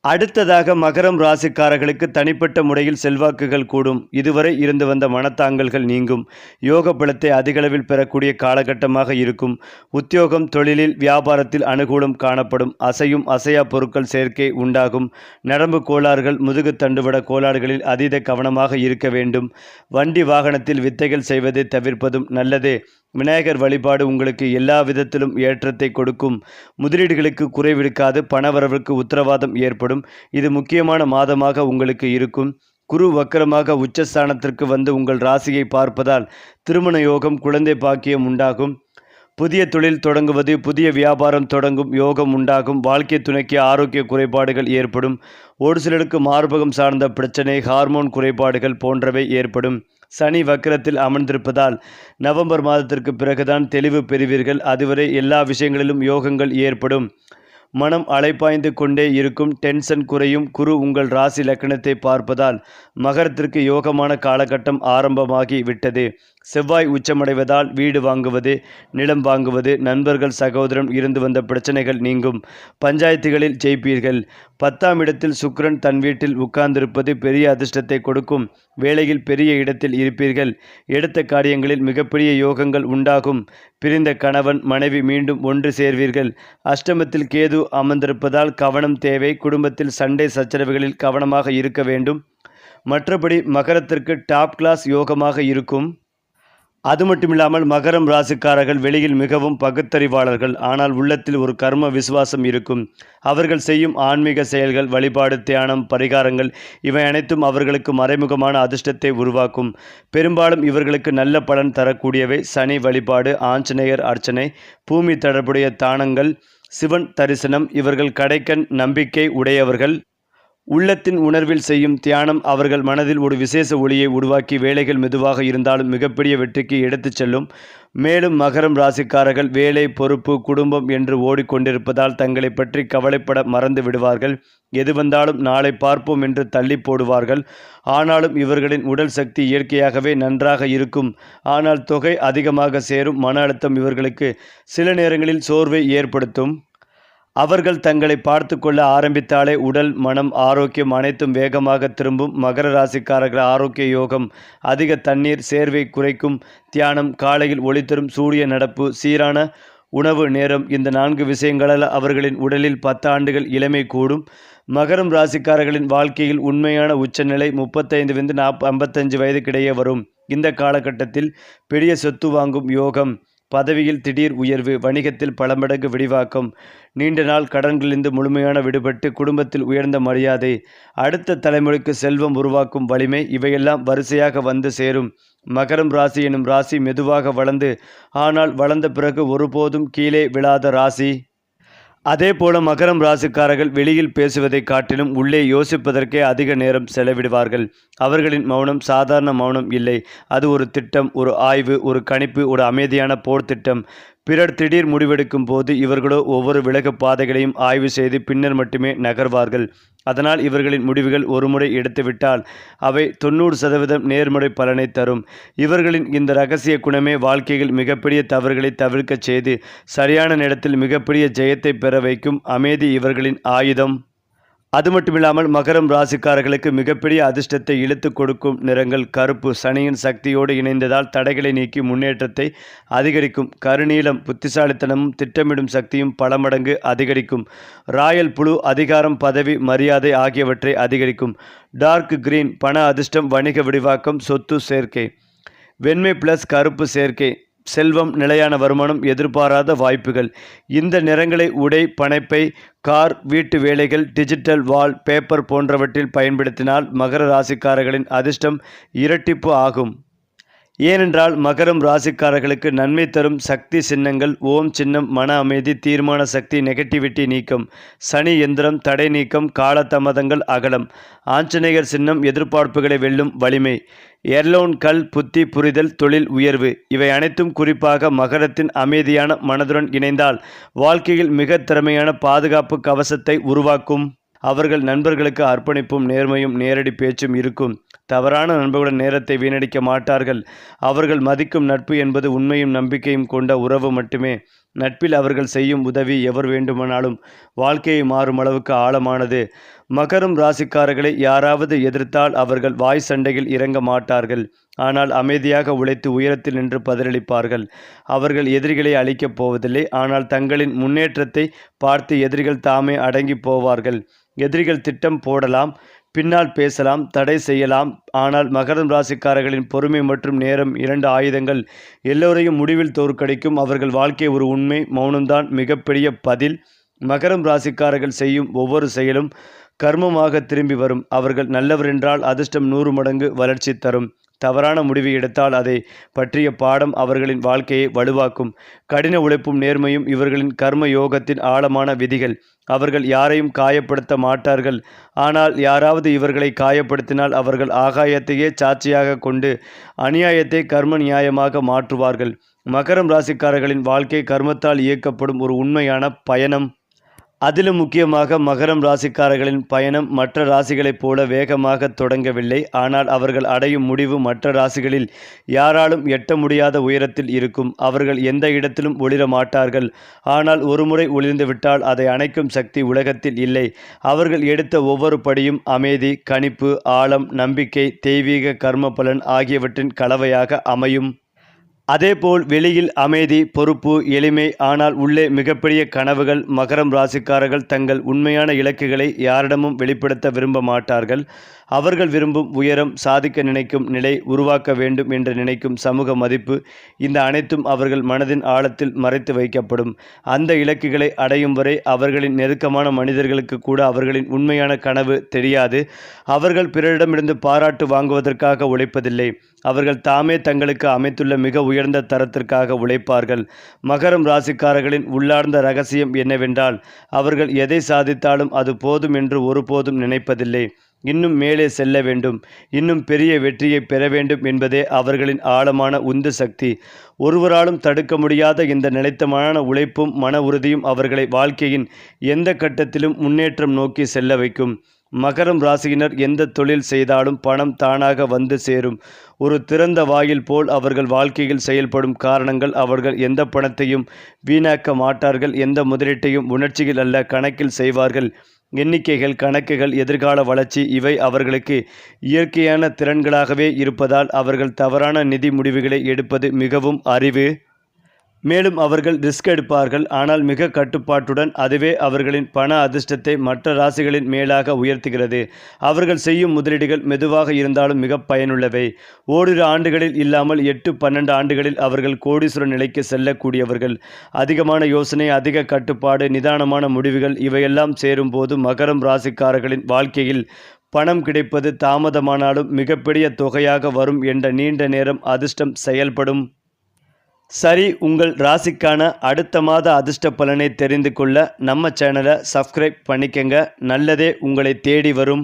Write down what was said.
அடுத்ததாக மகரம் ராசிக்காரர்களுக்கு தனிப்பட்ட முறையில் செல்வாக்குகள் கூடும். இதுவரை இருந்து வந்த மனத்தாங்கல்கள் நீங்கும். யோக பலத்தை அதிகளவில் பெறக்கூடிய காலகட்டமாக இருக்கும். உத்தியோகம், தொழிலில், வியாபாரத்தில் அனுகூலம் காணப்படும். அசையும் அசையா பொருட்கள் சேர்க்கை உண்டாகும். நரம்பு கோளாறுகள், முதுகு தண்டுவட கோளாறுகளில் அதீத கவனமாக இருக்க வேண்டும். வண்டி வாகனத்தில் வித்தைகள் செய்வதை தவிர்ப்பதும் நல்லது. விநாயகர் வழிபாடு உங்களுக்கு எல்லா விதத்திலும் ஏற்றத்தை கொடுக்கும். முதலீடுகளுக்கு குறைவிருக்காது. பணவரவுக்கு உத்தரவாதம் ஏற்படும். இது முக்கியமான மாதமாக உங்களுக்கு இருக்கும். குரு வக்கரமாக உச்சஸ்தானத்திற்கு வந்து உங்கள் ராசியை பார்ப்பதால் திருமண யோகம், குழந்தை பாக்கியம் உண்டாகும். புதிய தொழில் தொடங்குவது, புதிய வியாபாரம் தொடங்கும் யோகம் உண்டாகும். வாழ்க்கை துணைக்கு ஆரோக்கிய குறைபாடுகள் ஏற்படும். ஒரு சிலருக்கு மார்பகம் சார்ந்த பிரச்சனை, ஹார்மோன் குறைபாடுகள் போன்றவை ஏற்படும். சனி வக்கரத்தில் அமர்ந்திருப்பதால் நவம்பர் மாதத்திற்கு பிறகுதான் தெளிவு பெறுவீர்கள். அதுவரை எல்லா விஷயங்களிலும் யோகங்கள் ஏற்படும். மனம் அலைப்பாய்ந்து கொண்டே இருக்கும். டென்ஷன் குறையும். குரு உங்கள் ராசி லக்னத்தை பார்ப்பதால் மகரத்திற்கு யோகமான காலகட்டம் ஆரம்பமாகி விட்டது. செவ்வாய் உச்சமடைவதால் வீடு வாங்குவது, நிலம் வாங்குவது, நண்பர்கள் சகோதரம் இருந்து வந்த பிரச்சனைகள் நீங்கும். பஞ்சாயத்துகளில் ஜெயிப்பீர்கள். 10ஆம் இடத்தில் சுக்கிரன் தன் வீட்டில் உட்கார்ந்திருப்பது பெரிய அதிர்ஷ்டத்தை கொடுக்கும். வேலையில் பெரிய இடத்தில் இருப்பீர்கள். எடுத்த காரியங்களில் மிகப்பெரிய யோகங்கள் உண்டாகும். பிரிந்த கணவன் மனைவி மீண்டும் ஒன்று சேர்வீர்கள். அஷ்டமத்தில் கேது அமர்ந்திருப்பதால் கவனம் தேவை. குடும்பத்தில் சண்டை சச்சரவுகளில் கவனமாக இருக்க வேண்டும். மற்றபடி மகரத்திற்கு டாப் கிளாஸ் யோகமாக இருக்கும். அது மட்டுமில்லாமல் மகரம் ராசிக்காரர்கள் வெளியில் மிகவும் பகுத்தறிவாளர்கள். ஆனால் உள்ளத்தில் ஒரு கர்ம விசுவாசம் இருக்கும். அவர்கள் செய்யும் ஆன்மீக செயல்கள், வழிபாடு, தியானம், பரிகாரங்கள் இவை அனைத்தும் அவர்களுக்கு மறைமுகமான அதிர்ஷ்டத்தை உருவாக்கும். பெரும்பாலும் இவர்களுக்கு நல்ல பலன் தரக்கூடியவை. சனி வழிபாடு, ஆஞ்சநேயர் அர்ச்சனை, பூமி தொடர்புடைய தானங்கள், சிவன் தரிசனம். இவர்கள் கடைக்கண் நம்பிக்கை உடையவர்கள். உள்ளத்தின் உணர்வில் செய்யும் தியானம் அவர்கள் மனதில் ஒரு விசேஷ ஒளியை உருவாக்கி வேலைகள் மெதுவாக இருந்தாலும் மிகப்பெரிய வெற்றிக்கு எடுத்துச் செல்லும். மேலும் மகரம் ராசிக்காரர்கள் வேலை, பொறுப்பு, குடும்பம் என்று ஓடிக்கொண்டிருப்பதால் தங்களை பற்றி கவலைப்பட மறந்து விடுவார்கள். எது வந்தாலும் நாளை பார்ப்போம் என்று தள்ளி போடுவார்கள். ஆனாலும் இவர்களின் உடல் சக்தி இயற்கையாகவே நன்றாக இருக்கும். ஆனால் தொகை அதிகமாக சேரும். மன அழுத்தம் இவர்களுக்கு சில நேரங்களில் சோர்வை ஏற்படுத்தும். அவர்கள் தங்களை பார்த்து கொள்ள ஆரம்பித்தாலே உடல், மனம், ஆரோக்கியம் அனைத்தும் வேகமாக திரும்பும். மகர ராசிக்காரர்கள் ஆரோக்கிய யோகம், அதிக தண்ணீர், சேர்வை குறைக்கும் தியானம், காலையில் ஒளித்தரும் சூரிய நடப்பு, சீரான உணவு நேரம், இந்த 4 விஷயங்களால் அவர்களின் உடலில் 10 ஆண்டுகள் இளமை கூடும். மகரம் ராசிக்காரர்களின் வாழ்க்கையில் உண்மையான உச்சநிலை 35 55 வயதுக்கிடையே வரும். இந்த காலகட்டத்தில் பெரிய சொத்து வாங்கும் யோகம், பதவியில் திடீர் உயர்வு, வணிகத்தில் பல மடங்கு விரிவாக்கம், நீண்ட நாள் கடன்களிலிருந்து முழுமையான விடுபட்டு குடும்பத்தில் உயர்ந்த மரியாதை, அடுத்த தலைமுறைக்கு செல்வம் உருவாக்கும் வலிமை இவையெல்லாம் வரிசையாக வந்து சேரும். மகரம் ராசி எனும் ராசி மெதுவாக வளர்ந்து, ஆனால் வளர்ந்த பிறகு ஒருபோதும் கீழே விழாத ராசி. அதே போல மகரம் ராசிக்காரர்கள் வெளியில் பேசுவதை காட்டிலும் உள்ளே யோசிப்பதற்கே அதிக நேரம் செலவிடுவார்கள். அவர்களின் மௌனம் சாதாரண மௌனம் இல்லை. அது ஒரு திட்டம், ஒரு ஆய்வு, ஒரு கணிப்பு, ஒரு அமைதியான போர் திட்டம். பிறர் திடீர் முடிவெடுக்கும் போது இவர்களோ ஒவ்வொரு விலகு பாதைகளையும் ஆய்வு செய்து பின்னர் மட்டுமே நகர்வார்கள். அதனால் இவர்களின் முடிவுகள் ஒருமுறை எடுத்துவிட்டால் அவை 90% நேர்மறை பலனை தரும். இவர்களின் இந்த இரகசிய குணமே வாழ்க்கையில் மிகப்பெரிய தவறுகளை தவிர்க்கச் செய்து சரியான நேரத்தில் மிகப்பெரிய ஜெயத்தை பெற வைக்கும். அமைதி இவர்களின் ஆயுதம். அது மட்டுமில்லாமல் மகரம் ராசிக்காரர்களுக்கு மிகப்பெரிய அதிர்ஷ்டத்தை இழுத்து கொடுக்கும் நிறங்கள் கருப்பு. சனியின் சக்தியோடு இணைந்ததால் தடைகளை நீக்கி முன்னேற்றத்தை அதிகரிக்கும். கருநீலம் புத்திசாலித்தனமும் திட்டமிடும் சக்தியும் பல மடங்கு அதிகரிக்கும். ராயல் ப்ளூ அதிகாரம், பதவி, மரியாதை ஆகியவற்றை அதிகரிக்கும். டார்க் கிரீன் பண அதிர்ஷ்டம், வணிக விரிவாக்கம், சொத்து சேர்க்கை. வெண்மை பிளஸ் கருப்பு சேர்க்கை, செல்வம், நிலையான வருமானம், எதிர்பாராத வாய்ப்புகள். இந்த நிறங்களை உடை, பணைப்பை, கார், வீட்டு வேலைகள், டிஜிட்டல் வால் பேப்பர் போன்றவற்றில் பயன்படுத்தினால் மகர ராசிக்காரர்களின் அதிர்ஷ்டம் இரட்டிப்பு ஆகும். ஏனென்றால் மகரம் ராசிக்காரர்களுக்கு நன்மை தரும் சக்தி சின்னங்கள் ஓம் சின்னம், மன அமைதி, தீர்மான சக்தி, நெகட்டிவிட்டி நீக்கம், சனி எந்திரம், தடை நீக்கம், காலதாமதங்கள் அகலம், ஆஞ்சநேயர் சின்னம், எதிர்பார்ப்புகளை வெல்லும் வலிமை, எர்லோன் கல், புத்தி புரிதல், தொழில் உயர்வு. இவை அனைத்தும் குறிப்பாக மகரத்தின் அமைதியான மனதுடன் இணைந்தால் வாழ்க்கையில் மிக திறமையான பாதுகாப்பு கவசத்தை உருவாக்கும். அவர்கள் நண்பர்களுக்கு அர்ப்பணிப்பும் நேர்மையும் நேரடி பேச்சும் இருக்கும். தவறான நண்பர்களுடன் நேரத்தை வீணடிக்க மாட்டார்கள். அவர்கள் மதிக்கும் நட்பு என்பது உண்மையும் நம்பிக்கையும் கொண்ட உறவு மட்டுமே. நட்பில் அவர்கள் செய்யும் உதவி எவர் வேண்டுமானாலும் வாழ்க்கையை மாறும் அளவுக்கு ஆழமானது. மகரம் ராசிக்காரர்களை யாராவது எதிர்த்தால் அவர்கள் வாய் சண்டையில் இறங்க மாட்டார்கள். ஆனால் அமைதியாக உழைத்து உயரத்தில் நின்று பதிலளிப்பார்கள். அவர்கள் எதிரிகளை அழிக்கப் போவதில்லை. ஆனால் தங்களின் முன்னேற்றத்தை பார்த்து எதிரிகள் தாமே அடங்கி போவார்கள். எதிரிகள் திட்டம் போடலாம், பின்னால் பேசலாம், தடை செய்யலாம். ஆனால் மகரம் ராசிக்காரர்களின் பொறுமை மற்றும் நேரம் 2 ஆயுதங்கள் எல்லோரையும் முடிவில் தோற்கடிக்கும். அவர்கள் வாழ்க்கை ஒரு உண்மை. மௌனம்தான் மிகப்பெரிய பதில். மகரம் ராசிக்காரர்கள் செய்யும் ஒவ்வொரு செயலும் கர்மமாக திரும்பி வரும். அவர்கள் நல்லவர் என்றால் அதிர்ஷ்டம் 100 மடங்கு வளர்ச்சி தரும். தவறான முடிவு எடுத்தால் அதை பற்றிய பாடம் அவர்களின் வாழ்க்கையை வலுவாக்கும். கடின உழைப்பும் நேர்மையும் இவர்களின் கர்ம யோகத்தின் ஆழமான விதிகள். அவர்கள் யாரையும் காயப்படுத்த மாட்டார்கள். ஆனால் யாராவது இவர்களை காயப்படுத்தினால் அவர்கள் ஆகாயத்தையே சாட்சியாக கொண்டு அநியாயத்தை கர்ம நியாயமாக மாற்றுவார்கள். மகரம் ராசிக்காரர்களின் வாழ்க்கை கர்மத்தால் இயக்கப்படும் ஒரு உண்மையான பயணம். அதிலும் முக்கியமாக மகரம் ராசிக்காரர்களின் பயணம் மற்ற ராசிகளைப் போல வேகமாக தொடங்கவில்லை. ஆனால் அவர்கள் அடையும் முடிவு மற்ற ராசிகளில் யாராலும் எட்ட முடியாத உயரத்தில் இருக்கும். அவர்கள் எந்த இடத்திலும் ஒளிர மாட்டார்கள். ஆனால் ஒருமுறை ஒளிர்ந்துவிட்டால் அதை அணைக்கும் சக்தி உலகத்தில் இல்லை. அவர்கள் எடுத்த ஒவ்வொரு படியும் அமைதி, கணிப்பு, ஆழம், நம்பிக்கை, தெய்வீக கர்ம பலன் ஆகியவற்றின் கலவையாக அமையும். அதேபோல் வெளியில் அமைதி, பொறுப்பு, எளிமை, ஆனால் உள்ளே மிகப்பெரிய கனவுகள். மகரம் ராசிக்காரர்கள் தங்கள் உண்மையான இலக்குகளை யாரிடமும் வெளிப்படுத்த விரும்ப மாட்டார்கள். அவர்கள் விரும்பும் உயரம், சாதிக்க நினைக்கும் நிலை, உருவாக்க வேண்டும் என்று நினைக்கும் சமூக மதிப்பு, இந்த அனைத்தும் அவர்கள் மனதின் ஆழத்தில் மறைத்து வைக்கப்படும். அந்த இலக்குகளை அடையும் வரை அவர்களின் நெருக்கமான மனிதர்களுக்கு கூட அவர்களின் உண்மையான கனவு தெரியாது. அவர்கள் பிறரிடமிருந்து பாராட்டு வாங்குவதற்காக உழைப்பதில்லை. அவர்கள் தாமே தங்களுக்கு அமைத்துள்ள மிக உயர்ந்த தரத்திற்காக உழைப்பார்கள். மகரம் ராசிக்காரர்களின் உள்ளார்ந்த ரகசியம் என்னவென்றால் அவர்கள் எதை சாதித்தாலும் அது போதும் என்று ஒருபோதும் நினைப்பதில்லை. இன்னும் மேலே செல்ல வேண்டும், இன்னும் பெரிய வெற்றியை பெற வேண்டும் என்பதே அவர்களின் ஆழமான உந்து சக்தி. ஒருவராலும் தடுக்க முடியாத இந்த நிலைத்தமான உழைப்பும் மன உறுதியும் அவர்களை வாழ்க்கையின் எந்த கட்டத்திலும் முன்னேற்றம் நோக்கி செல்ல வைக்கும். மகரம் ராசியினர் எந்த தொழில் செய்தாலும் பணம் தானாக வந்து சேரும். ஒரு திறந்த வாயில் போல் அவர்கள் வாழ்க்கையில் செயல்படும் காரணங்கள். அவர்கள் எந்த பணத்தையும் வீணாக்க மாட்டார்கள். எந்த முதலீட்டையும் உணர்ச்சிகள் அல்ல, கணக்கில் செய்வார்கள். எண்ணிக்கைகள், கணக்குகள், எதிர்கால வளர்ச்சி இவை அவர்களுக்கு இயற்கையான திறன்களாகவே இருப்பதால் அவர்கள் தவறான நிதி முடிவுகளை எடுப்பது மிகவும் அரிது. மேலும் அவர்கள் ரிஸ்க் எடுப்பார்கள், ஆனால் மிக கட்டுப்பாட்டுடன். அதுவே அவர்களின் பண அதிர்ஷ்டத்தை மற்ற ராசிகளின் மேலாக உயர்த்துகிறது. அவர்கள் செய்யும் முதலீடுகள் மெதுவாக இருந்தாலும் மிக பயனுள்ளவை. ஓரிரு ஆண்டுகளில் இல்லாமல் 8-12 ஆண்டுகளில் அவர்கள் கோடீஸ்வர நிலைக்கு செல்லக்கூடியவர்கள். அதிகமான யோசனை, அதிக கட்டுப்பாடு, நிதானமான முடிவுகள் இவையெல்லாம் சேரும்போது மகரம் ராசிக்காரர்களின் வாழ்க்கையில் பணம் கிடைப்பது தாமதமானாலும் மிகப்பெரிய தொகையாக வரும் என்ற நீண்ட நேரம் அதிர்ஷ்டம் செயல்படும். சரி, உங்கள் ராசிக்கான அடுத்த மாத அதிர்ஷ்ட பலனை தெரிந்து கொள்ள நம்ம சேனலை சப்ஸ்கிரைப் பண்ணிக்கங்க. நல்லதே உங்களை தேடி வரும்.